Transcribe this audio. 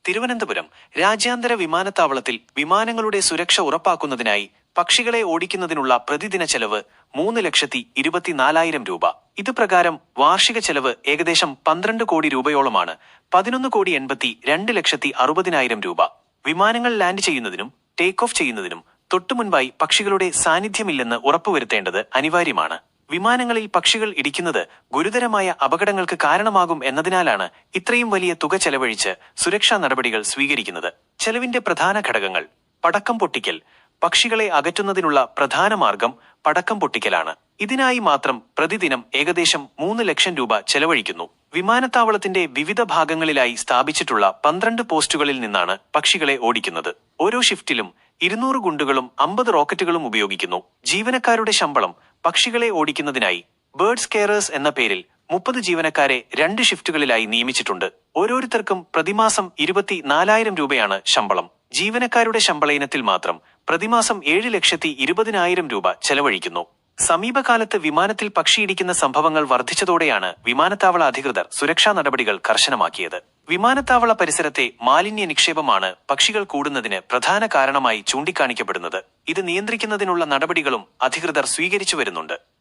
തിരുവനന്തപുരം രാജ്യാന്തര വിമാനത്താവളത്തിൽ വിമാനങ്ങളുടെ സുരക്ഷ ഉറപ്പാക്കുന്നതിനായി പക്ഷികളെ ഓടിക്കുന്നതിനുള്ള പ്രതിദിന ചെലവ് 3,24,000 രൂപ. ഇത് പ്രകാരം വാർഷിക ചെലവ് ഏകദേശം 12 കോടി രൂപയോളമാണ്. 11,82,60,000 രൂപ. വിമാനങ്ങൾ ലാൻഡ് ചെയ്യുന്നതിനും ടേക്ക് ഓഫ് ചെയ്യുന്നതിനും തൊട്ടുമുൻപായി പക്ഷികളുടെ സാന്നിധ്യമില്ലെന്ന് ഉറപ്പുവരുത്തേണ്ടത് അനിവാര്യമാണ്. വിമാനങ്ങളിൽ പക്ഷികൾ ഇടിക്കുന്നത് ഗുരുതരമായ അപകടങ്ങൾക്ക് കാരണമാകും എന്നതിനാലാണ് ഇത്രയും വലിയ തുക ചെലവഴിച്ച് സുരക്ഷാ നടപടികൾ സ്വീകരിക്കുന്നത്. ചെലവിന്റെ പ്രധാന ഘടകങ്ങൾ: പടക്കം പൊട്ടിക്കൽ. പക്ഷികളെ അകറ്റുന്നതിനുള്ള പ്രധാന മാർഗം പടക്കം പൊട്ടിക്കലാണ്. ഇതിനായി മാത്രം പ്രതിദിനം ഏകദേശം 3 ലക്ഷം രൂപ ചെലവഴിക്കുന്നു. വിമാനത്താവളത്തിന്റെ വിവിധ ഭാഗങ്ങളിലായി സ്ഥാപിച്ചിട്ടുള്ള 12 പോസ്റ്റുകളിൽ നിന്നാണ് പക്ഷികളെ ഓടിക്കുന്നത്. ഓരോ ഷിഫ്റ്റിലും 200 ഗുണ്ടുകളും 50 റോക്കറ്റുകളും ഉപയോഗിക്കുന്നു. ജീവനക്കാരുടെ ശമ്പളം: പക്ഷികളെ ഓടിക്കുന്നതിനായി ബേർഡ്സ് കെയറേഴ്സ് എന്ന പേരിൽ 30 ജീവനക്കാരെ 2 ഷിഫ്റ്റുകളിലായി നിയമിച്ചിട്ടുണ്ട്. ഓരോരുത്തർക്കും പ്രതിമാസം 24,000 രൂപയാണ് ശമ്പളം. ജീവനക്കാരുടെ ശമ്പള ഇനത്തിൽ മാത്രം പ്രതിമാസം 7,20,000 രൂപ ചെലവഴിക്കുന്നു. സമീപകാലത്ത് വിമാനത്തിൽ പക്ഷിയിടിക്കുന്ന സംഭവങ്ങൾ വർദ്ധിച്ചതോടെയാണ് വിമാനത്താവള അധികൃതർ സുരക്ഷാ നടപടികൾ കർശനമാക്കിയത്. വിമാനത്താവള പരിസരത്തെ മാലിന്യ നിക്ഷേപമാണ് പക്ഷികൾ കൂടുന്നതിന് പ്രധാന കാരണമായി ചൂണ്ടിക്കാണിക്കപ്പെടുന്നത്. ഇത് നിയന്ത്രിക്കുന്നതിനുള്ള നടപടികളും അധികൃതർ സ്വീകരിച്ചു വരുന്നുണ്ട്.